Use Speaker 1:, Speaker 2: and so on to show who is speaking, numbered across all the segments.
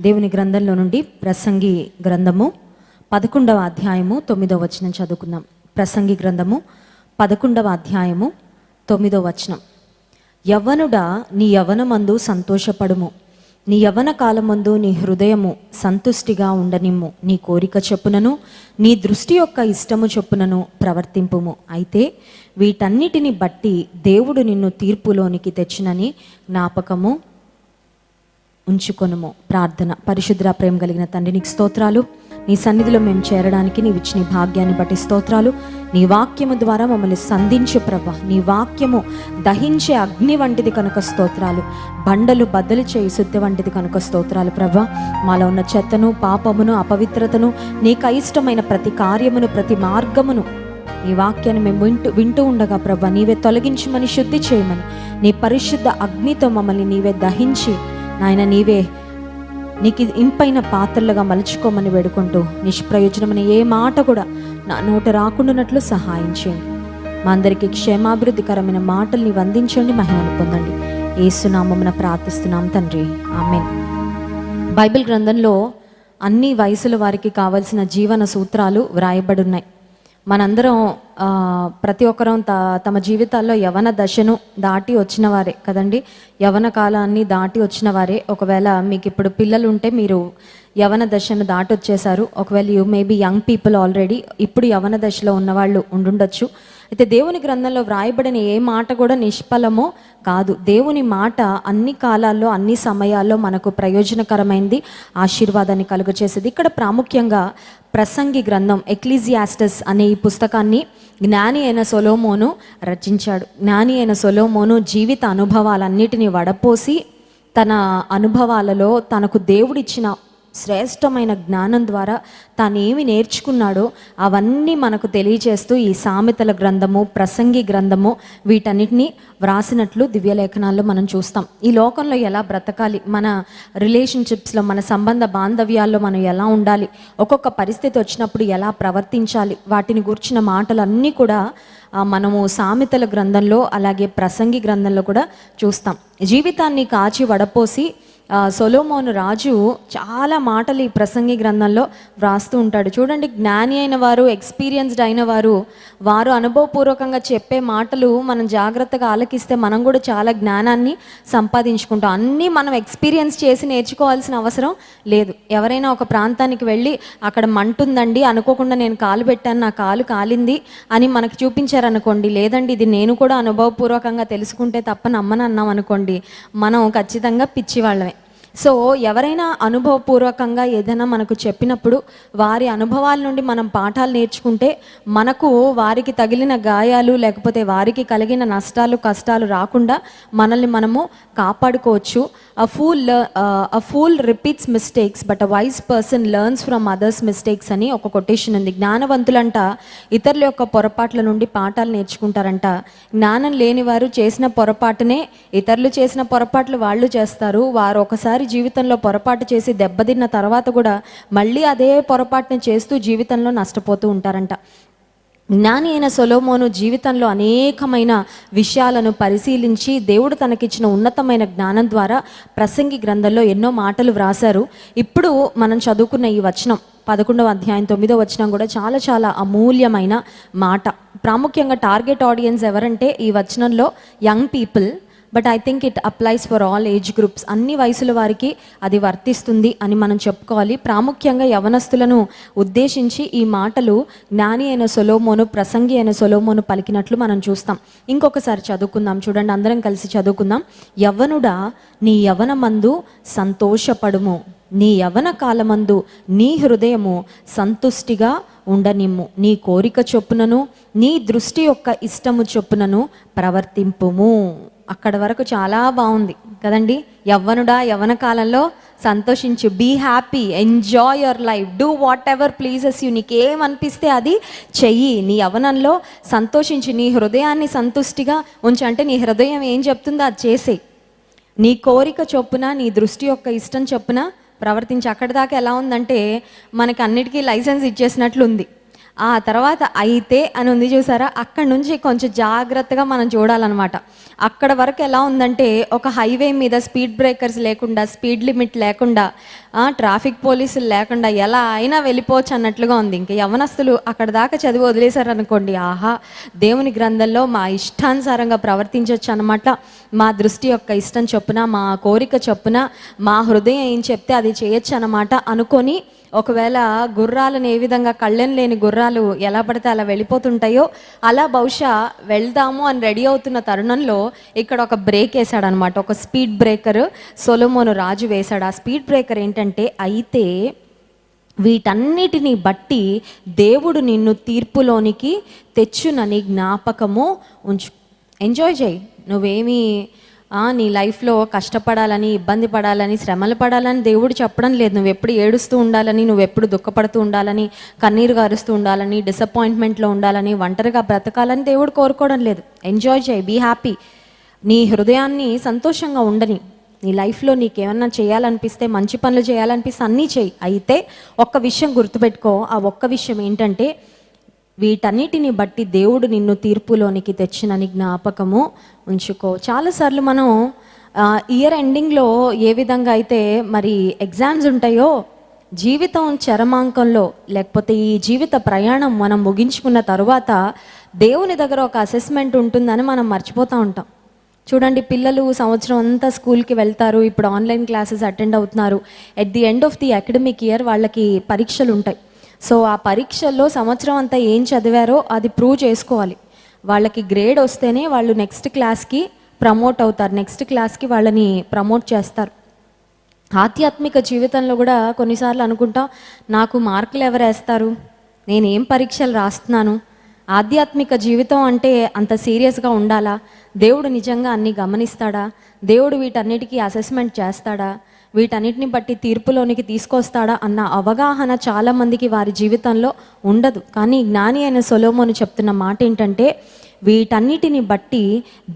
Speaker 1: దేవుని గ్రంథంలో నుండి ప్రసంగి గ్రంథము 11వ అధ్యాయము 9వ వచనం చదువుకుందాం. ప్రసంగి గ్రంథము 11వ అధ్యాయము 9వ వచనం. యవ్వనుడా, నీ యవ్వనమందు సంతోషపడుము, నీ యవ్వన కాలమందు నీ హృదయము సంతుష్టిగా ఉండనిమ్ము. నీ కోరిక చొప్పునను నీ దృష్టి యొక్క ఇష్టము చొప్పునను ప్రవర్తింపుము. అయితే వీటన్నిటిని బట్టి దేవుడు నిన్ను తీర్పులోనికి తెచ్చినని జ్ఞాపకము ఉంచుకొనుము. ప్రార్థన. పరిశుద్ధ ప్రేమ కలిగిన తండ్రి, నీకు స్తోత్రాలు. నీ సన్నిధిలో మేము చేరడానికి నీవు ఇచ్చిన భాగ్యాన్ని బట్టి స్తోత్రాలు. నీ వాక్యము ద్వారా మమ్మల్ని సంధించు ప్రభా. నీ వాక్యము దహించే అగ్ని వంటిది కనుక స్తోత్రాలు. బండలు బద్దలు చేయి శుద్ధి వంటిది కనుక స్తోత్రాలు ప్రభా. మాలో ఉన్న చెత్తను, పాపమును, అపవిత్రతను, నీకు అయిష్టమైన ప్రతి కార్యమును, ప్రతి మార్గమును, నీ వాక్యాన్ని మేము వింటూ ఉండగా ప్రభా, నీవే తొలగించమని, శుద్ధి చేయమని, నీ పరిశుద్ధ అగ్నితో మమ్మల్ని నీవే దహించి నాయన, నీవే నీకు ఇంపైన పాత్రలుగా మలుచుకోమని వేడుకుంటూ, నిష్ప్రయోజనమైన ఏ మాట కూడా నా నోట రాకుండానట్లు సహాయం చేయండి. మా అందరికీ క్షేమాభివృద్ధికరమైన మాటలు నీవు అందించండి, మహిమను పొందండి. యేసునామమున ప్రార్థిస్తున్నాం తండ్రి, ఆమేన్. బైబిల్ గ్రంథంలో అన్ని వయసుల వారికి కావలసిన జీవన సూత్రాలు వ్రాయబడి ఉన్నాయి. మనందరం ప్రతి ఒక్కరం తమ జీవితాల్లో యవన దశను దాటి వచ్చిన వారే కదండి. యవన కాలాన్ని దాటి వచ్చిన వారే. ఒకవేళ మీకు ఇప్పుడు పిల్లలు ఉంటే మీరు యవన దశను దాటి వచ్చేసారు. ఒకవేళ you maybe young people already ఇప్పుడు యవన దశలో ఉన్నవాళ్ళు ఉండుండొచ్చు. అయితే దేవుని గ్రంథంలో వ్రాయబడిన ఏ మాట కూడా నిష్ఫలమో కాదు. దేవుని మాట అన్ని కాలాల్లో, అన్ని సమయాల్లో మనకు ప్రయోజనకరమైంది, ఆశీర్వాదాన్ని కలుగచేసేది. ఇక్కడ ప్రాముఖ్యంగా ప్రసంగి గ్రంథం, ఎక్లీజియాస్టస్ అనే ఈ పుస్తకాన్ని జ్ఞాని అయిన సొలొమోను రచించాడు. జ్ఞాని అయిన సొలొమోను జీవిత అనుభవాలన్నిటినీ వడపోసి తన అనుభవాలలో తనకు దేవుడిచ్చిన శ్రేష్టమైన జ్ఞానం ద్వారా తాను ఏమి నేర్చుకున్నాడో అవన్నీ మనకు తెలియచేస్తూ ఈ సామెతల గ్రంథము, ప్రసంగి గ్రంథము వీటన్నిటినీ వ్రాసినట్లు దివ్యలేఖనాల్లో మనం చూస్తాం. ఈ లోకంలో ఎలా బ్రతకాలి, మన రిలేషన్షిప్స్లో, మన సంబంధ బాంధవ్యాల్లో మనం ఎలా ఉండాలి, ఒక్కొక్క పరిస్థితి వచ్చినప్పుడు ఎలా ప్రవర్తించాలి, వాటిని గూర్చిన మాటలన్నీ కూడా మనము సామెతల గ్రంథంలో అలాగే ప్రసంగి గ్రంథంలో కూడా చూస్తాం. జీవితాన్ని కాచి వడపోసి సొలొమోను రాజు చాలా మాటలు ఈ ప్రసంగి గ్రంథంలో వ్రాస్తూ ఉంటాడు. చూడండి, జ్ఞాని అయిన వారు, ఎక్స్పీరియన్స్డ్ అయిన వారు అనుభవపూర్వకంగా చెప్పే మాటలు మనం జాగ్రత్తగా ఆలకిస్తే మనం కూడా చాలా జ్ఞానాన్ని సంపాదించుకుంటాం. అన్నీ మనం ఎక్స్పీరియన్స్ చేసి నేర్చుకోవాల్సిన అవసరం లేదు. ఎవరైనా ఒక ప్రాంతానికి వెళ్ళి అక్కడ మంటుందండి, అనుకోకుండా నేను కాలు పెట్టాను, నా కాలు కాలింది అని మనకు చూపించారనుకోండి, లేదండి ఇది నేను కూడా అనుభవపూర్వకంగా తెలుసుకుంటే తప్ప నమ్మను అన్నాం అనుకోండి, మనం ఖచ్చితంగా పిచ్చివాళ్ళమే. సో ఎవరైనా అనుభవపూర్వకంగా ఏదైనా మనకు చెప్పినప్పుడు వారి అనుభవాల నుండి మనం పాఠాలు నేర్చుకుంటే మనకు వారికి తగిలిన గాయాలు లేకపోతే వారికి కలిగిన నష్టాలు, కష్టాలు రాకుండా మనల్ని మనము కాపాడుకోవచ్చు. A fool repeats mistakes but a wise person learns from others mistakes అని ఒక కొటేషన్ ఉంది. జ్ఞానవంతులంట ఇతరుల యొక్క పొరపాట్ల నుండి పాఠాలు నేర్చుకుంటారంట. జ్ఞానం లేని వారు చేసిన పొరపాటునే ఇతరులు చేసిన పొరపాట్లు వాళ్ళు చేస్తారు. వారు ఒకసారి జీవితంలో పొరపాటు చేసి దెబ్బతిన్న తర్వాత కూడా మళ్ళీ అదే పొరపాటుని చేస్తూ జీవితంలో నష్టపోతూ ఉంటారంట. జ్ఞాని అయిన సొలొమోను జీవితంలో అనేకమైన విషయాలను పరిశీలించి దేవుడు తనకిచ్చిన ఉన్నతమైన జ్ఞానం ద్వారా ప్రసంగి గ్రంథంలో ఎన్నో మాటలు వ్రాసారు. ఇప్పుడు మనం చదువుకున్న ఈ వచనం 11వ అధ్యాయం 9వ వచనం కూడా చాలా చాలా అమూల్యమైన మాట. ప్రాముఖ్యంగా టార్గెట్ ఆడియన్స్ ఎవరంటే ఈ వచనంలో young people, but I think it applies for all age groups. అన్ని వయసుల వారికి అది వర్తిస్తుంది అని మనం చెప్పుకోవాలి. ప్రాముఖ్యంగా యవనస్తులను ఉద్దేశించి ఈ మాటలు జ్ఞాని అయిన సొలొమోను, ప్రసంగి అయిన సొలొమోను పలికినట్లు మనం చూస్తాం. ఇంకొకసారి చదువుకుందాం, చూడండి, అందరం కలిసి చదువుకుందాం. యవ్వనుడా, నీ యవ్వనమందు సంతోషపడుము, నీ యవ్వన కాలమందు నీ హృదయము సంతుష్టిగా ఉండనిమ్ము. నీ కోరిక చొప్పునను నీ దృష్టి యొక్క ఇష్టము చొప్పునను ప్రవర్తింపుము. అక్కడ వరకు చాలా బాగుంది కదండి. యవ్వనుడా, యవ్వన కాలంలో సంతోషించు, be happy, enjoy your life, do whatever pleases you. నీకేమనిపిస్తే అది చెయ్యి. నీ యవ్వనంలో సంతోషించు, నీ హృదయాన్ని సంతుష్టిగా ఉంచు. అంటే నీ హృదయం ఏం చెప్తుందో అది చేసేయి. నీ కోరిక చొప్పున, నీ దృష్టి యొక్క ఇష్టం చొప్పున ప్రవర్తించి. అక్కడి దాకా ఎలా ఉందంటే మనకి అన్నిటికీ లైసెన్స్ ఇచ్చేసినట్లు ఉంది. ఆ తర్వాత అయితే అని ఉంది చూసారా, అక్కడ నుంచి కొంచెం జాగ్రత్తగా మనం చూడాలన్నమాట. అక్కడ వరకు ఎలా ఉందంటే, ఒక హైవే మీద స్పీడ్ బ్రేకర్స్ లేకుండా, స్పీడ్ లిమిట్ లేకుండా, ట్రాఫిక్ పోలీసులు లేకుండా ఎలా అయినా వెళ్ళిపోవచ్చు అన్నట్లుగా ఉంది. ఇంకా యవ్వనస్తులు అక్కడ దాకా చదివి వదిలేశారు అనుకోండి, ఆహా దేవుని గ్రంథంలో మా ఇష్టానుసారంగా ప్రవర్తించవచ్చు అన్నమాట. మా దృష్టి యొక్క ఇష్టం చొప్పున, మా కోరిక చొప్పున, మా హృదయం ఏం చెప్తే అది చేయొచ్చు అన్నమాట అనుకొని, ఒకవేళ గుర్రాలను ఏ విధంగా కళ్ళెం లేని గుర్రాలు ఎలా పడితే అలా వెళ్ళిపోతుంటాయో, అలా బహుశా వెళ్దాము అని రెడీ అవుతున్న తరుణంలో ఇక్కడ ఒక బ్రేక్ వేశాడనమాట. ఒక స్పీడ్ బ్రేకర్ సొలొమోను రాజు వేశాడు. ఆ స్పీడ్ బ్రేకర్ ఏంటంటే, అయితే వీటన్నిటిని బట్టి దేవుడు నిన్ను తీర్పులోనికి తెచ్చునని జ్ఞాపకము ఉంచు. ఎంజాయ్ చేయి. నువ్వేమీ నీ లైఫ్లో కష్టపడాలని, ఇబ్బంది పడాలని, శ్రమలు పడాలని దేవుడు చెప్పడం లేదు. నువ్వు ఎప్పుడు ఏడుస్తూ ఉండాలని, నువ్వు ఎప్పుడు దుఃఖపడుతూ ఉండాలని, కన్నీరు గారుస్తూ ఉండాలని, డిసప్పాయింట్మెంట్లో ఉండాలని, ఒంటరిగా బ్రతకాలని దేవుడు కోరుకోవడం లేదు. ఎంజాయ్ చేయి, బీ హ్యాపీ. నీ హృదయాన్ని సంతోషంగా ఉండని. నీ లైఫ్లో నీకేమన్నా చేయాలనిపిస్తే, మంచి పనులు చేయాలనిపిస్తే అన్నీ చేయి. అయితే ఒక్క విషయం గుర్తుపెట్టుకో. ఆ ఒక్క విషయం ఏంటంటే, వీటన్నిటిని బట్టి దేవుడు నిన్ను తీర్పులోనికి తెచ్చినని జ్ఞాపకము ఉంచుకో. చాలాసార్లు మనం ఇయర్ ఎండింగ్లో ఏ విధంగా అయితే మరి ఎగ్జామ్స్ ఉంటాయో, జీవితం చరమాంకంలో, లేకపోతే ఈ జీవిత ప్రయాణం మనం ముగించుకున్న తరువాత దేవుని దగ్గర ఒక అసెస్మెంట్ ఉంటుందని మనం మర్చిపోతూ ఉంటాం. చూడండి, పిల్లలు సంవత్సరం అంతా స్కూల్కి వెళ్తారు, ఇప్పుడు ఆన్లైన్ క్లాసెస్ అటెండ్ అవుతున్నారు. At the end of the academic year వాళ్ళకి పరీక్షలు ఉంటాయి. సో ఆ పరీక్షల్లో సంవత్సరం అంతా ఏం చదివారో అది ప్రూవ్ చేసుకోవాలి. వాళ్ళకి గ్రేడ్ వస్తేనే వాళ్ళు నెక్స్ట్ క్లాస్కి ప్రమోట్ అవుతారు, నెక్స్ట్ క్లాస్కి వాళ్ళని ప్రమోట్ చేస్తారు. ఆధ్యాత్మిక జీవితంలో కూడా కొన్నిసార్లు అనుకుంటాం, నాకు మార్కులు ఎవరు వేస్తారు, నేనేం పరీక్షలు రాస్తున్నాను. ఆధ్యాత్మిక జీవితం అంటే అంత సీరియస్గా ఉండాలా? దేవుడు నిజంగా అన్నీ గమనిస్తాడా? దేవుడు వీటన్నిటికీ అసెస్మెంట్ చేస్తాడా? వీటన్నిటిని బట్టి తీర్పులోనికి తీసుకొస్తాడా అన్న అవగాహన చాలామందికి వారి జీవితంలో ఉండదు. కానీ జ్ఞాని అయిన సొలొమోను చెప్తున్న మాట ఏంటంటే, వీటన్నిటిని బట్టి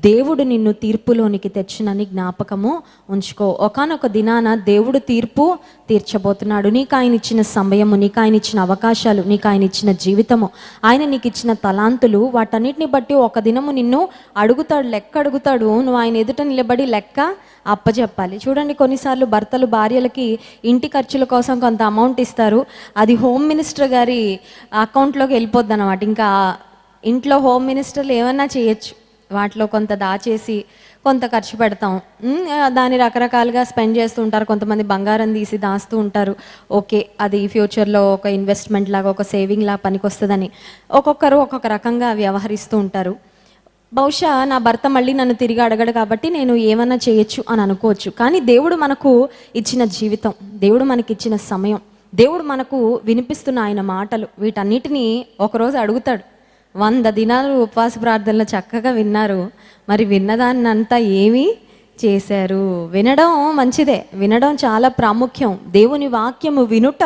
Speaker 1: దేవుడు నిన్ను తీర్పులోనికి తెచ్చునని జ్ఞాపకము ఉంచుకో. ఒకానొక దినాన దేవుడు తీర్పు తీర్చబోతున్నాడు. నీకు ఆయన ఇచ్చిన సమయము, నీకు ఆయన ఇచ్చిన అవకాశాలు, నీకు ఆయన ఇచ్చిన జీవితము, ఆయన నీకు ఇచ్చిన తలాంతులు, వాటన్నిటిని బట్టి ఒక దినము నిన్ను అడుగుతాడు, లెక్క అడుగుతాడు. నువ్వు ఆయన ఎదుట నిలబడి లెక్క అప్పచెప్పాలి. చూడండి, కొన్నిసార్లు భర్తలు భార్యలకి ఇంటి ఖర్చుల కోసం కొంత అమౌంట్ ఇస్తారు. అది హోమ్ మినిస్టర్ గారి అకౌంట్లోకి వెళ్ళిపోద్ది అన్నమాట. ఇంకా ఇంట్లో హోమ్ మినిస్టర్లు ఏమన్నా చేయొచ్చు, వాటిలో కొంత దాచేసి కొంత ఖర్చు పెడతాం. దాన్ని రకరకాలుగా స్పెండ్ చేస్తూ ఉంటారు. కొంతమంది బంగారం తీసి దాస్తూ ఉంటారు. ఓకే, అది ఫ్యూచర్లో ఒక ఇన్వెస్ట్మెంట్ లాగా, ఒక సేవింగ్ లాగా పనికొస్తుందని. ఒక్కొక్కరు ఒక్కొక్క రకంగా వ్యవహరిస్తూ ఉంటారు. బహుశా నా భర్త మళ్ళీ నన్ను తిరిగి అడగడు కాబట్టి నేను ఏమన్నా చేయొచ్చు అని అనుకోవచ్చు. కానీ దేవుడు మనకు ఇచ్చిన జీవితం, దేవుడు మనకి ఇచ్చిన సమయం, దేవుడు మనకు వినిపిస్తున్న ఆయన మాటలు, వీటన్నిటినీ ఒకరోజు అడుగుతాడు. 100 దినాలు ఉపవాస ప్రార్థనలు చక్కగా విన్నారు, మరి విన్నదాన్నంతా ఏమీ చేశారు? వినడం మంచిదే, వినడం చాలా ప్రాముఖ్యం. దేవుని వాక్యము వినుట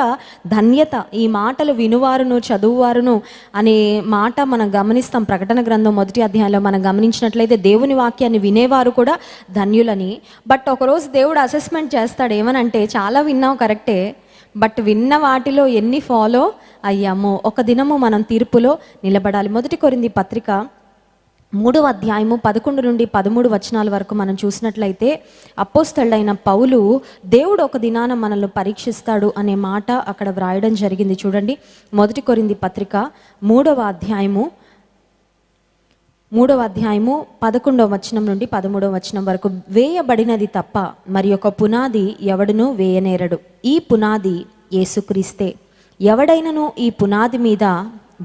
Speaker 1: ధన్యత. ఈ మాటలు వినువారును చదువువారును అనే మాట మనం గమనిస్తాం. ప్రకటన గ్రంథం 1వ అధ్యాయంలో మనం గమనించినట్లయితే దేవుని వాక్యాన్ని వినేవారు కూడా ధన్యులని. బట్ ఒకరోజు దేవుడు అసెస్మెంట్ చేస్తాడు. ఏమనంటే, చాలా విన్నావు కరెక్టే, బట్ విన్న వాటిలో ఎన్ని ఫాలో అయ్యామో, ఒక దినము మనం తీర్పులో నిలబడాలి. 1 కొరింథీ పత్రిక 3వ అధ్యాయము 11 నుండి 13 వచనాల వరకు మనం చూసినట్లయితే, అపోస్తలుడైన పౌలు దేవుడు ఒక దినాన మనల్ని పరీక్షిస్తాడు అనే మాట అక్కడ వ్రాయడం జరిగింది. చూడండి, 1 కొరింథీ పత్రిక 3వ అధ్యాయము 11వ వచనం నుండి 13వ వచనం వరకు. వేయబడినది తప్ప మరి ఒక పునాది ఎవడునూ వేయనేరడు, ఈ పునాది యేసుక్రీస్తే. ఎవడైనను ఈ పునాది మీద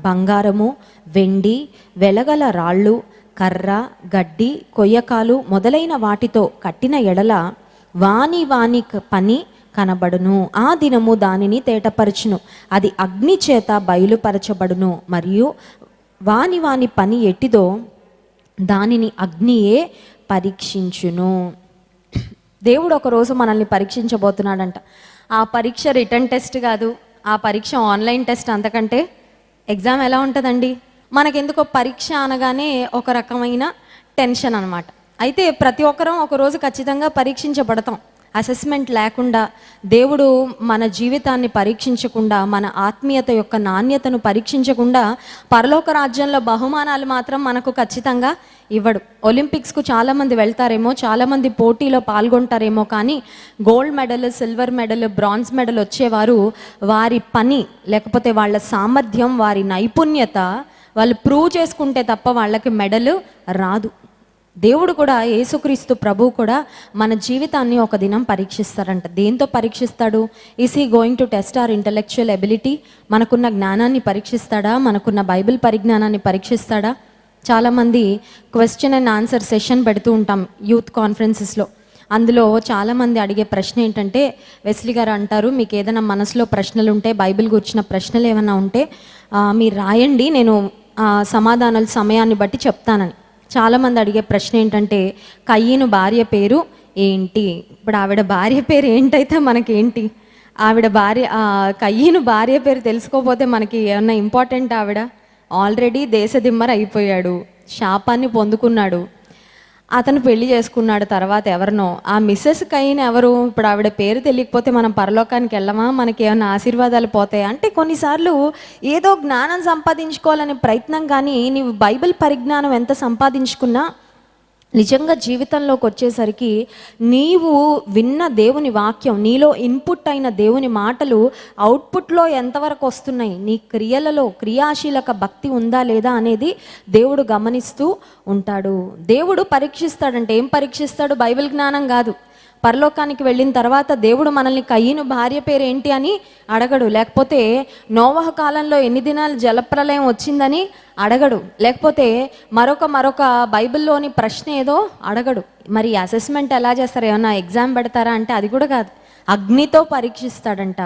Speaker 1: బంగారము, వెండి, వెలగల రాళ్ళు, కర్ర, గడ్డి, కొయ్యకాలు మొదలైన వాటితో కట్టిన ఎడల వాని పని కనబడును. ఆ దినము దానిని తేటపరచును, అది అగ్ని చేత బయలుపరచబడును. మరియు వాని పని ఎట్టిదో దానిని అగ్నియే పరీక్షించును. దేవుడు ఒకరోజు మనల్ని పరీక్షించబోతున్నాడంట. ఆ పరీక్ష రిటర్న్ టెస్ట్ కాదు, ఆ పరీక్ష ఆన్లైన్ టెస్ట్. అంతకంటే ఎగ్జామ్ ఎలా ఉంటుందండి? మనకెందుకో పరీక్ష అనగానే ఒక రకమైన టెన్షన్ అనమాట. అయితే ప్రతి ఒక్కరం ఒకరోజు ఖచ్చితంగా పరీక్షించబడతాం. అసెస్మెంట్ లేకుండా, దేవుడు మన జీవితాన్ని పరీక్షించకుండా, మన ఆత్మీయత యొక్క నాణ్యతను పరీక్షించకుండా పరలోక రాజ్యంలో బహుమానాలు మాత్రం మనకు ఖచ్చితంగా ఇవ్వడు. ఒలింపిక్స్కు చాలామంది వెళ్తారేమో, చాలామంది పోటీలో పాల్గొంటారేమో, కానీ gold medal, silver medal, bronze medal వచ్చేవారు వారి పని, లేకపోతే వాళ్ళ సామర్థ్యం, వారి నైపుణ్యత వాళ్ళు ప్రూవ్ చేసుకుంటే తప్ప వాళ్ళకి మెడల్ రాదు. దేవుడు కూడా, యేసుక్రీస్తు ప్రభువు కూడా మన జీవితాన్ని ఒక దినం పరీక్షిస్తారంట. దేంతో పరీక్షిస్తాడు? Is he going to test our intellectual ability? మనకున్న జ్ఞానాన్ని పరీక్షిస్తాడా? మనకున్న బైబిల్ పరిజ్ఞానాన్ని పరీక్షిస్తాడా? చాలామంది క్వశ్చన్ అండ్ ఆన్సర్ సెషన్ పెడుతూ ఉంటాం యూత్ కాన్ఫరెన్సెస్లో. అందులో చాలామంది అడిగే ప్రశ్న ఏంటంటే, వెస్లీ గారు అంటారు, మీకు ఏదైనా మనసులో ప్రశ్నలు ఉంటే, బైబిల్ గురించిన ప్రశ్నలు ఏమైనా ఉంటే మీరు రాయండి, నేను సమాధానాలు సమయాన్ని బట్టి చెప్తానని. చాలామంది అడిగే ప్రశ్న ఏంటంటే, కయ్యను భార్య పేరు ఏంటి? ఇప్పుడు ఆవిడ భార్య పేరు ఏంటైతే మనకేంటి? ఆవిడ కయ్యను భార్య పేరు తెలుసుకోకపోతే మనకి ఏమన్నా ఇంపార్టెంట్? ఆవిడ ఆల్రెడీ దేశదిమ్మర్ అయిపోయాడు, శాపాన్ని పొందుకున్నాడు, అతను పెళ్లి చేసుకున్నాడు తర్వాత ఎవరినో. ఆ మిస్సెస్ కయ్యన్ ఎవరు? ఇప్పుడు ఆవిడ పేరు తెలియకపోతే మనం పరలోకానికి వెళ్ళమా? మనకి ఏమైనా ఆశీర్వాదాలు పోతాయి అంటే? కొన్నిసార్లు ఏదో జ్ఞానం సంపాదించుకోవాలనే ప్రయత్నం, కానీ నీవు బైబిల్ పరిజ్ఞానం ఎంత సంపాదించుకున్నా నిజంగా జీవితంలోకి వచ్చేసరికి నీవు విన్న దేవుని వాక్యం, నీలో ఇన్పుట్ అయిన దేవుని మాటలు అవుట్పుట్లో ఎంతవరకు వస్తున్నాయి, నీ క్రియలలో క్రియాశీలక భక్తి ఉందా లేదా అనేది దేవుడు గమనిస్తూ ఉంటాడు. దేవుడు పరీక్షిస్తాడంటే ఏం పరీక్షిస్తాడు? బైబిల్ జ్ఞానం కాదు. పరలోకానికి వెళ్ళిన తర్వాత దేవుడు మనల్ని కయ్యను భార్య పేరు ఏంటి అని అడగడు, లేకపోతే నోవహ కాలంలో ఎన్ని దినాలు జలప్రలయం వచ్చిందని అడగడు, లేకపోతే మరొక బైబిల్లోని ప్రశ్న ఏదో అడగడు. మరి అసెస్మెంట్ ఎలా చేస్తారు? ఏమన్నా ఎగ్జామ్ పెడతారా అంటే అది కూడా కాదు. అగ్నితో పరీక్షిస్తాడంట.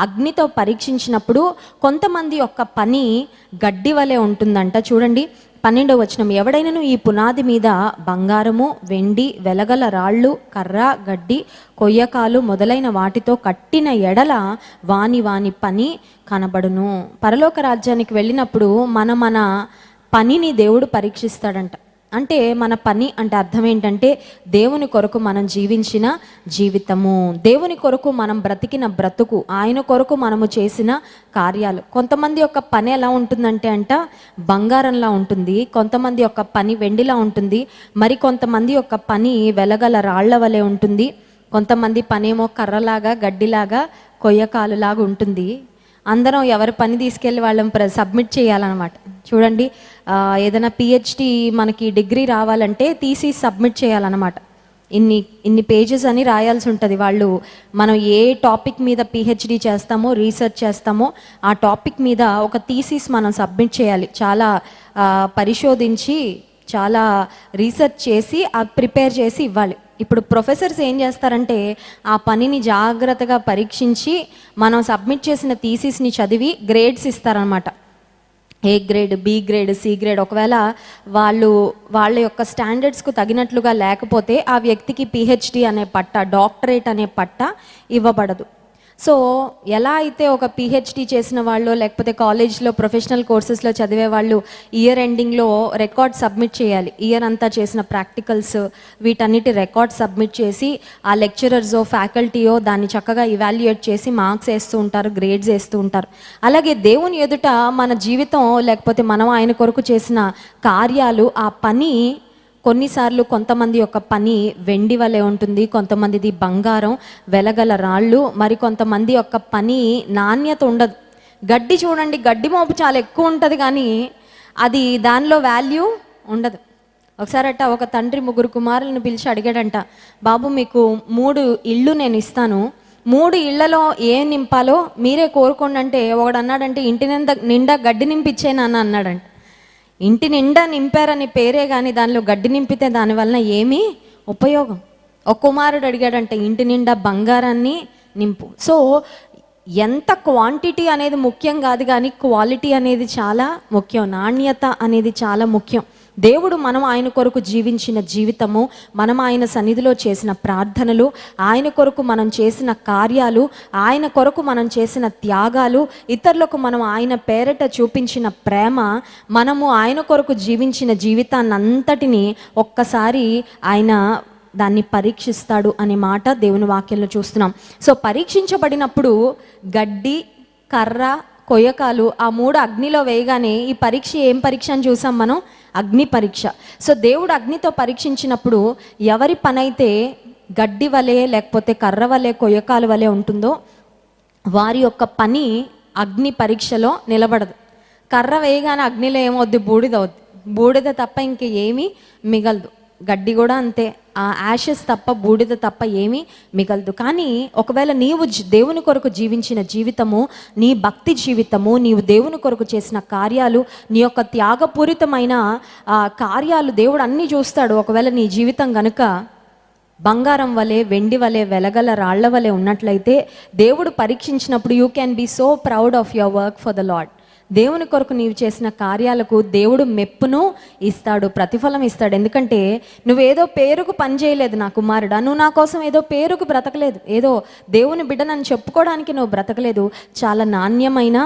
Speaker 1: అగ్నితో పరీక్షించినప్పుడు కొంతమంది యొక్క పని గడ్డి వలె ఉంటుందంట. చూడండి 12వ వచనం, ఎవడైనను ఈ పునాది మీద బంగారము, వెండి, వెలగల రాళ్ళు, కర్ర, గడ్డి, కొయ్యకాలు మొదలైన వాటితో కట్టిన ఎడల వాని పని కనబడును. పరలోక రాజ్యానికి వెళ్ళినప్పుడు మన పనిని దేవుడు పరీక్షిస్తాడంట. అంటే మన పని అంటే అర్థం ఏంటంటే, దేవుని కొరకు మనం జీవించిన జీవితము, దేవుని కొరకు మనం బ్రతికిన బ్రతుకు, ఆయన కొరకు మనము చేసిన కార్యాలు. కొంతమంది యొక్క పని ఎలా ఉంటుందంటే బంగారంలా ఉంటుంది, కొంతమంది యొక్క పని వెండిలా ఉంటుంది, మరి కొంతమంది యొక్క పని వెలగల రాళ్ల వలె ఉంటుంది, కొంతమంది పనేమో కర్రలాగా, గడ్డిలాగా, కొయ్యకాలులాగా ఉంటుంది. అందరం ఎవరి పని తీసుకెళ్ళి వాళ్ళని సబ్మిట్ చేయాలన్నమాట. చూడండి, ఏదైనా పిహెచ్డి మనకి డిగ్రీ రావాలంటే థీసిస్ సబ్మిట్ చేయాలన్నమాట. ఇన్ని పేజెస్ అని రాయాల్సి ఉంటుంది. మనం ఏ టాపిక్ మీద పిహెచ్డి చేస్తామో, రీసెర్చ్ చేస్తామో ఆ టాపిక్ మీద ఒక థీసిస్ మనం సబ్మిట్ చేయాలి. చాలా పరిశోధించి, చాలా రీసెర్చ్ చేసి ప్రిపేర్ చేసి ఇవ్వాలి. ఇప్పుడు ప్రొఫెసర్స్ ఏం చేస్తారంటే ఆ పనిని జాగ్రత్తగా పరీక్షించి మనం సబ్మిట్ చేసిన థీసిస్ని చదివి గ్రేడ్స్ ఇస్తారనమాట. A grade, B grade, C grade. ఒకవేళ వాళ్ళ యొక్క స్టాండర్డ్స్కు తగినట్లుగా లేకపోతే ఆ వ్యక్తికి పిహెచ్డి అనే పట్ట, డాక్టరేట్ అనే పట్ట ఇవ్వబడదు. సో ఎలా అయితే ఒక పిహెచ్డి చేసిన వాళ్ళు, లేకపోతే కాలేజ్లో ప్రొఫెషనల్ కోర్సెస్లో చదివే వాళ్ళు ఇయర్ ఎండింగ్లో రికార్డ్ సబ్మిట్ చేయాలి. ఇయర్ అంతా చేసిన ప్రాక్టికల్స్, వీటన్నిటి రికార్డ్ సబ్మిట్ చేసి ఆ లెక్చరర్సో ఫ్యాకల్టీయో దాన్ని చక్కగా ఇవాల్యుయేట్ చేసి మార్క్స్ వేస్తూ ఉంటారు, గ్రేడ్స్ వేస్తూ ఉంటారు. అలాగే దేవుని ఎదుట మన జీవితం, లేకపోతే మనం ఆయన కొరకు చేసిన కార్యాలు, ఆ పని కొన్నిసార్లు కొంతమంది యొక్క పని వెండి వలె ఉంటుంది, కొంతమందిది బంగారం, వెలగల రాళ్ళు, మరి కొంతమంది యొక్క పని నాణ్యత ఉండదు. గడ్డి చూడండి, గడ్డి మోపు చాలా ఎక్కువ ఉంటుంది, కానీ అది దానిలో వాల్యూ ఉండదు. ఒకసారట ఒక తండ్రి 3 కుమారులను పిలిచి అడిగాడంట, బాబు మీకు 3 ఇళ్ళు నేను ఇస్తాను, 3 ఇళ్లలో ఏం నింపాలో మీరే కోరుకోండి అంటే, ఒకడు అన్నాడంటే ఇంటి నిండా గడ్డి నింపిచ్చేనా అన్నాడంట. ఇంటి నిండా నింపారని పేరే కానీ దానిలో గడ్డి నింపితే దానివల్ల ఏమీ ఉపయోగం. ఒక కుమారుడు అడిగాడంటే ఇంటి నిండా బంగారాన్ని నింపు. సో ఎంత క్వాంటిటీ అనేది ముఖ్యం కాదు, కానీ క్వాలిటీ అనేది చాలా ముఖ్యం, నాణ్యత అనేది చాలా ముఖ్యం. దేవుడు మనం ఆయన కొరకు జీవించిన జీవితము, మనం ఆయన సన్నిధిలో చేసిన ప్రార్థనలు, ఆయన కొరకు మనం చేసిన కార్యాలు, ఆయన కొరకు మనం చేసిన త్యాగాలు, ఇతరులకు మనం ఆయన పేరట చూపించిన ప్రేమ, మనము ఆయన కొరకు జీవించిన జీవితాన్ని అంతటిని ఒక్కసారి ఆయన దాన్ని పరీక్షిస్తాడు అనే మాట దేవుని వాక్యంలో చూస్తున్నాం. సో పరీక్షించబడినప్పుడు గడ్డి, కర్ర, కొయ్యకాలు ఆ 3 అగ్నిలో వేయగానే ఈ పరీక్ష ఏం పరీక్ష అని చూసాం మనం? అగ్ని పరీక్ష. సో దేవుడు అగ్నితో పరీక్షించినప్పుడు ఎవరి పనైతే గడ్డి వలె లేకపోతే కర్ర వలె కొయ్యకాలు వలె ఉంటుందో వారి యొక్క పని అగ్ని పరీక్షలో నిలబడదు. కర్ర వేయగానే అగ్నిలో ఏమవుద్ది? బూడిద అవుద్ది. బూడిద తప్ప ఇంక ఏమీ మిగలదు. గడ్డి కూడా అంతే, ఆ యాషెస్ తప్ప, బూడిద తప్ప ఏమీ మిగలదు. కానీ ఒకవేళ నీవు దేవుని కొరకు జీవించిన జీవితము, నీ భక్తి జీవితము, నీవు దేవుని కొరకు చేసిన కార్యాలు, నీ యొక్క త్యాగపూరితమైన కార్యాలు దేవుడు అన్నీ చూస్తాడు. ఒకవేళ నీ జీవితం గనుక బంగారం వలె, వెండి వలె, వెలగల రాళ్ల వలె ఉన్నట్లయితే దేవుడు పరీక్షించినప్పుడు you can be so proud of your work for the Lord. దేవుని కొరకు నీవు చేసిన కార్యాలకు దేవుడు మెప్పును ఇస్తాడు, ప్రతిఫలం ఇస్తాడు. ఎందుకంటే నువ్వేదో పేరుకు పని చేయలేదు నా కుమారుడా, నువ్వు నా కోసం ఏదో పేరుకు బ్రతకలేదు, ఏదో దేవుని బిడ్డనని చెప్పుకోవడానికి నువ్వు బ్రతకలేదు. చాలా నాణ్యమైన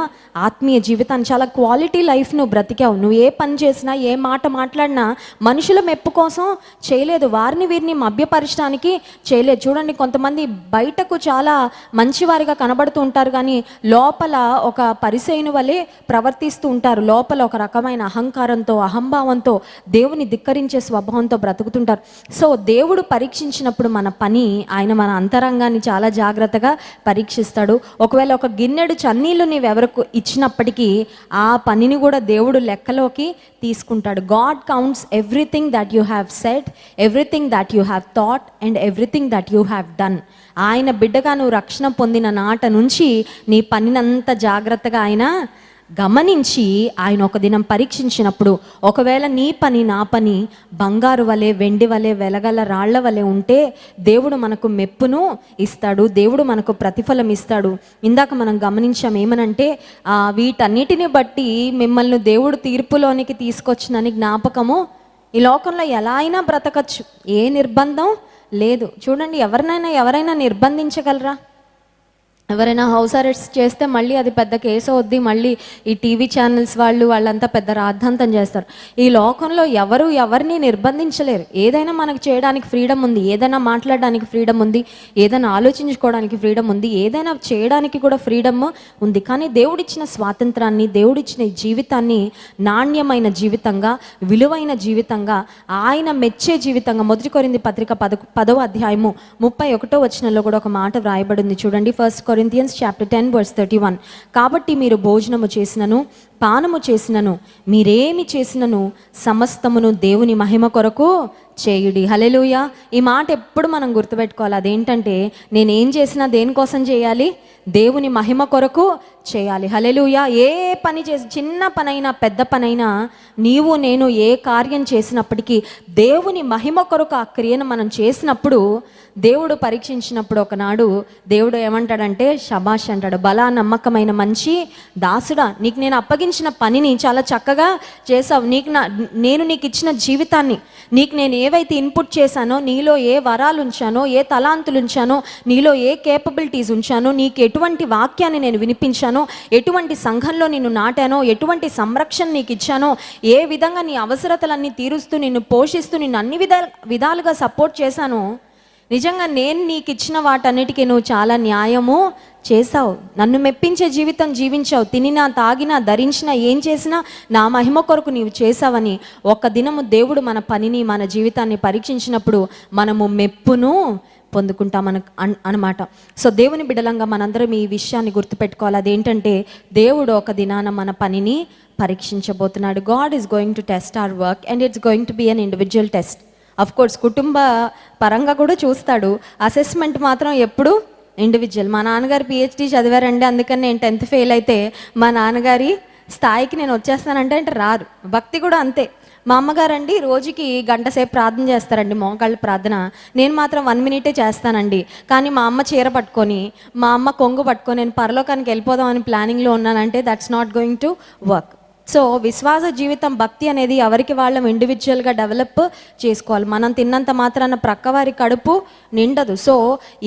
Speaker 1: ఆత్మీయ జీవితాన్ని, చాలా క్వాలిటీ లైఫ్ నువ్వు బ్రతికావు. నువ్వు ఏ పని చేసినా, ఏ మాట మాట్లాడినా మనుషుల మెప్పు కోసం చేయలేదు, వారిని వీరిని మభ్యపరచడానికి చేయలేదు. చూడండి, కొంతమంది బయటకు చాలా మంచివారిగా కనబడుతూ ఉంటారు, కానీ లోపల ఒక పరిసయ్యుని వలె ప్రవర్తిస్తూ ఉంటారు. లోపల ఒక రకమైన అహంకారంతో, అహంభావంతో, దేవుని ధిక్కరించే స్వభావంతో బ్రతుకుతుంటారు. సో దేవుడు పరీక్షించినప్పుడు మన పని, ఆయన మన అంతరంగాన్ని చాలా జాగ్రత్తగా పరీక్షిస్తాడు. ఒకవేళ ఒక గిన్నెడు చన్నీళ్ళు నీవెవరకు ఇచ్చినప్పటికీ ఆ పనిని కూడా దేవుడు లెక్కలోకి తీసుకుంటాడు. God counts everything that you have said, everything that you have thought and everything that you have done. ఆయన బిడ్డగా నువ్వు రక్షణ పొందిన నాట నుంచి నీ పనినంత జాగ్రత్తగా ఆయన గమనించి ఆయన ఒక దినం పరీక్షించినప్పుడు ఒకవేళ నీ పని, నా పని బంగారు వలె, వెండి వలె, వెలగల రాళ్ల వలె ఉంటే దేవుడు మనకు మెప్పును ఇస్తాడు, దేవుడు మనకు ప్రతిఫలం ఇస్తాడు. ఇందాక మనం గమనించాం ఏమనంటే వీటన్నిటిని బట్టి మిమ్మల్ని దేవుడు తీర్పులోనికి తీసుకొచ్చినని జ్ఞాపకము. ఈ లోకంలో ఎలా అయినా బ్రతకచ్చు, ఏ నిర్బంధం లేదు. చూడండి, ఎవరైనా నిర్బంధించగలరా? ఎవరైనా హౌస్ అరెస్ట్ చేస్తే మళ్ళీ అది పెద్ద కేసు అవుద్ది, మళ్ళీ ఈ టీవీ ఛానల్స్ వాళ్ళంతా పెద్ద రాద్ధాంతం చేస్తారు. ఈ లోకంలో ఎవరిని నిర్బంధించలేరు. ఏదైనా మనకు చేయడానికి ఫ్రీడమ్ ఉంది, ఏదైనా మాట్లాడడానికి ఫ్రీడమ్ ఉంది, ఏదైనా ఆలోచించుకోవడానికి ఫ్రీడమ్ ఉంది, ఏదైనా చేయడానికి కూడా ఫ్రీడమ్ ఉంది. కానీ దేవుడిచ్చిన స్వాతంత్రాన్ని, దేవుడిచ్చిన జీవితాన్ని నాణ్యమైన జీవితంగా, విలువైన జీవితంగా, ఆయన మెచ్చే జీవితంగా, 1 కొరింథీ పత్రిక 10వ అధ్యాయము 31వ వచనంలో కూడా ఒక మాట వ్రాయబడింది. చూడండి, 1 Corinthians chapter 10 verse 31. కాబట్టి మీరు భోజనము చేసినను, పానము చేసినను, మీరేమి చేసినను సమస్తమును దేవుని మహిమ కొరకు చేయుడి. హల్లెలూయా. ఈ మాట ఎప్పుడు మనం గుర్తుపెట్టుకోవాలి. అదేంటంటే, నేనేం చేసినా దేనికోసం చేయాలి? దేవుని మహిమ కొరకు చేయాలి. హల్లెలూయా. ఏ పని చేసి, చిన్న పనైనా పెద్ద పనైనా, నీవు నేను ఏ కార్యం చేసినప్పటికీ దేవుని మహిమ కొరకు ఆ క్రియను మనం చేసినప్పుడు దేవుడు పరీక్షించినప్పుడు ఒకనాడు దేవుడు ఏమంటాడంటే, శబాష్ అంటాడు. బలా నమ్మకమైన మంచి దాసుడా, నీకు నేను అప్పగించిన పనిని చాలా చక్కగా చేసావు. నేను నీకు ఇచ్చిన జీవితాన్ని, నీకు నేను ఏవైతే ఇన్పుట్ చేశానో, నీలో ఏ వరాలు ఉంచానో, ఏ తలాంతులు ఉంచానో, నీలో ఏ కేపబిలిటీస్ ఉంచానో, నీకు ఎటువంటి వాక్యాన్ని నేను వినిపించానో, ఎటువంటి సంఘంలో నిన్ను నాటానో, ఎటువంటి సంరక్షణ నీకు ఇచ్చానో, ఏ విధంగా నీ అవసరతలన్నీ తీరుస్తూ, నిన్ను పోషిస్తూ, నిన్ను అన్ని విధాలుగా సపోర్ట్ చేశానో, నిజంగా నేను నీకు ఇచ్చిన వాటన్నిటికీ నువ్వు చాలా న్యాయము చేసావు. నన్ను మెప్పించే జీవితం జీవించావు. తినినా, తాగినా, ధరించినా, ఏం చేసినా నా మహిమ కొరకు నీవు చేసావని ఒక్క దినము దేవుడు మన పనిని, మన జీవితాన్ని పరీక్షించినప్పుడు మనము మెప్పును పొందుకుంటాం అనమాట. సో దేవుని బిడ్డలంగా మనందరం ఈ విషయాన్ని గుర్తుపెట్టుకోవాలి. అదేంటంటే, దేవుడు ఒక దినాన మన పనిని పరీక్షించబోతున్నాడు. God is going to test our work and it's going to be an individual test. Of course కుటుంబ పరంగా కూడా చూస్తాడు. అసెస్మెంట్ మాత్రం ఎప్పుడు ఇండివిజువల్. మా నాన్నగారు PhD చదివారండి, అందుకని నేను 10th ఫెయిల్ అయితే మా నాన్నగారి స్థాయికి నేను వచ్చేస్తానంటే రారు. భక్తి కూడా అంతే. మా అమ్మగారండి రోజుకి 1 గంట సేపు ప్రార్థన చేస్తారండి, మోకాళ్ళ ప్రార్థన. నేను మాత్రం 1 మినిటే చేస్తానండి. కానీ మా అమ్మ చీర పట్టుకొని, మా అమ్మ కొంగు పట్టుకొని నేను పరలోకానికి వెళ్ళిపోదాం అని ప్లానింగ్లో ఉన్నానంటే that's not going to work. So విశ్వాస జీవితం, భక్తి అనేది ఎవరికి వాళ్ళం ఇండివిజువల్గా డెవలప్ చేసుకోవాలి. మనం తిన్నంత మాత్రాన ప్రక్కవారి కడుపు నిండదు. సో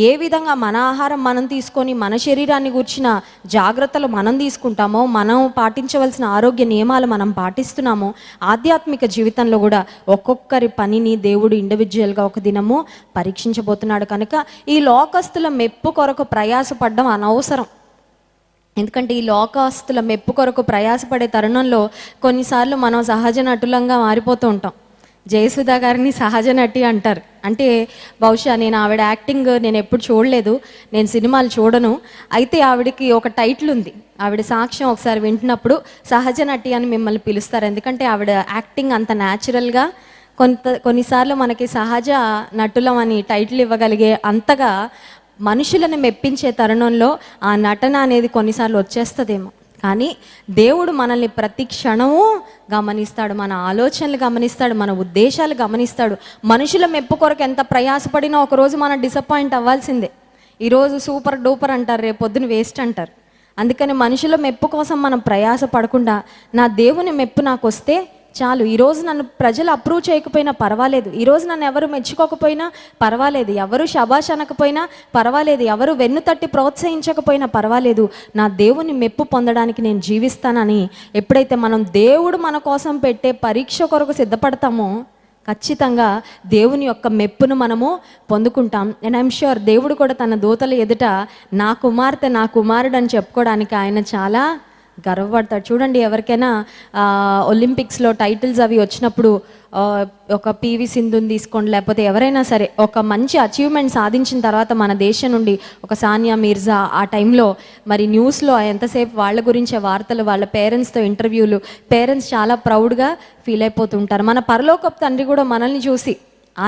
Speaker 1: ఏ విధంగా మన ఆహారం మనం తీసుకొని మన శరీరాన్ని గూర్చిన జాగ్రత్తలు మనం తీసుకుంటామో, మనం పాటించవలసిన ఆరోగ్య నియమాలు మనం పాటిస్తున్నామో, ఆధ్యాత్మిక జీవితంలో కూడా ఒక్కొక్కరి పనిని దేవుడు ఇండివిజువల్గా ఒక దినము పరీక్షించబోతున్నాడు. కనుక ఈ లోకస్తుల మెప్పు కొరకు ప్రయాసపడడం అనవసరం. ఎందుకంటే ఈ లోకస్తుల మెప్పు కొరకు ప్రయాసపడే తరుణంలో కొన్నిసార్లు మనం సహజ నటులంగా మారిపోతూ ఉంటాం. జయసుధా గారిని సహజ నటి అంటారు. అంటే బహుశా నేను ఆవిడ యాక్టింగ్ నేను ఎప్పుడు చూడలేదు, నేను సినిమాలు చూడను. అయితే ఆవిడకి ఒక టైటిల్ ఉంది. ఆవిడ సాక్ష్యం ఒకసారి వింటున్నప్పుడు సహజ నటి అని మిమ్మల్ని పిలుస్తారు. ఎందుకంటే ఆవిడ యాక్టింగ్ అంత న్యాచురల్గా, కొన్నిసార్లు మనకి సహజ నటులం అని టైటిల్ ఇవ్వగలిగే అంతగా మనుషులను మెప్పించే తరుణంలో ఆ నటన అనేది కొన్నిసార్లు వచ్చేస్తుందేమో. కానీ దేవుడు మనల్ని ప్రతి క్షణము గమనిస్తాడు, మన ఆలోచనలు గమనిస్తాడు, మన ఉద్దేశాలు గమనిస్తాడు. మనుషుల మెప్పు కొరకు ఎంత ప్రయాసపడినా ఒకరోజు మనం డిసప్పాయింట్ అవ్వాల్సిందే. ఈరోజు సూపర్ డూపర్ అంటారు, రేపు పొద్దున వేస్ట్ అంటారు. అందుకని మనుషుల మెప్పు కోసం మనం ప్రయాస పడకుండా నా దేవుని మెప్పు నాకు వస్తే చాలు. ఈరోజు నన్ను ప్రజలు అప్రూవ్ చేయకపోయినా పర్వాలేదు, ఈరోజు నన్ను ఎవరు మెచ్చుకోకపోయినా పర్వాలేదు, ఎవరు శబాష్ అనకపోయినా పర్వాలేదు, ఎవరు వెన్ను తట్టి ప్రోత్సహించకపోయినా పర్వాలేదు, నా దేవుని మెప్పు పొందడానికి నేను జీవిస్తానని ఎప్పుడైతే మనం దేవుడు మన కోసం పెట్టే పరీక్ష కొరకు సిద్ధపడతామో ఖచ్చితంగా దేవుని యొక్క మెప్పును మనము పొందుకుంటాం. అండ్ ఐఎమ్ ష్యూర్ దేవుడు కూడా తన దూతల ఎదుట నా కుమార్తె నా కుమారుడు అని చెప్పుకోవడానికి ఆయన చాలా గర్వపడతాడు. చూడండి, ఎవరికైనా ఒలింపిక్స్లో టైటిల్స్ అవి వచ్చినప్పుడు ఒక పివి సింధుని తీసుకోండి, లేకపోతే ఎవరైనా సరే ఒక మంచి అచీవ్మెంట్ సాధించిన తర్వాత మన దేశం నుండి ఒక సానియా మీర్జా, ఆ టైంలో మరి న్యూస్లో ఎంతసేపు వాళ్ళ గురించే వార్తలు, వాళ్ళ పేరెంట్స్తో ఇంటర్వ్యూలు, పేరెంట్స్ చాలా ప్రౌడ్గా ఫీల్ అయిపోతుంటారు. మన పరలోకపు తండ్రి కూడా మనల్ని చూసి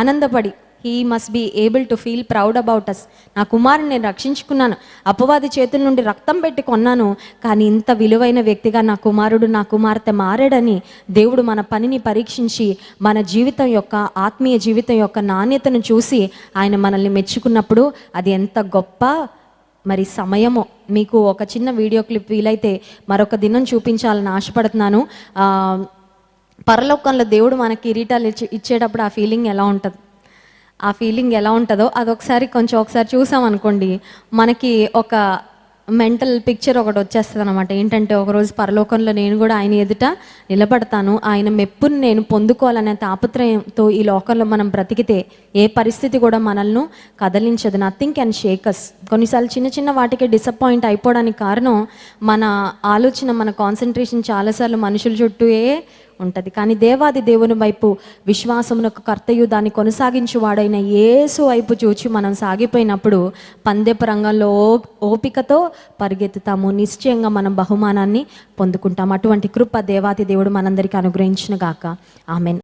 Speaker 1: ఆనందపడి he must be able to feel proud about us. నా కుమారుని నేను రక్షించుకున్నాను, అపవాది చేతుల నుండి రక్తం పెట్టి కొన్నాను, కానీ ఇంత విలువైన వ్యక్తిగా నా కుమారుడు నా కుమార్తె మారాడని దేవుడు మన పనిని పరీక్షించి మన జీవితం యొక్క ఆత్మీయ జీవితం యొక్క నాణ్యతను చూసి ఆయన మనల్ని మెచ్చుకున్నప్పుడు అది ఎంత గొప్ప మరి సమయమో. మీకు ఒక చిన్న వీడియో క్లిప్ వీలైతే మరొక దినం చూపించాలని ఆశపడుతున్నాను. పరలోకంలో దేవుడు మనకి కిరీటాలు ఇచ్చేటప్పుడు ఆ ఫీలింగ్ ఎలా ఉంటుందో అదొకసారి ఒకసారి చూసామనుకోండి, మనకి ఒక మెంటల్ పిక్చర్ ఒకటి వచ్చేస్తుంది అనమాట. ఏంటంటే ఒకరోజు పరలోకంలో నేను కూడా ఆయన ఎదుట నిలబడతాను, ఆయన మెప్పుని నేను పొందుకోవాలనే తాపత్రయంతో ఈ లోకంలో మనం బ్రతికితే ఏ పరిస్థితి కూడా మనల్ని కదలించదు. నథింగ్ కెన్ షేక్ అస్. కొన్నిసార్లు చిన్న చిన్న వాటికి డిసప్పాయింట్ అయిపోవడానికి కారణం మన ఆలోచన, మన కాన్సన్ట్రేషన్ చాలాసార్లు మనుషుల చుట్టూయే ఉంటుంది. కానీ దేవాది దేవుని వైపు విశ్వాసమునకు కర్తయు దాన్ని కొనసాగించువాడైన యేసు వైపు చూచి మనం సాగిపోయినప్పుడు పందెపు రంగంలో ఓపికతో పరిగెత్తుతాము, నిశ్చయంగా మనం బహుమానాన్ని పొందుకుంటాం. అటువంటి కృప దేవాది దేవుడు మనందరికీ అనుగ్రహించును గాక. ఆమెన్.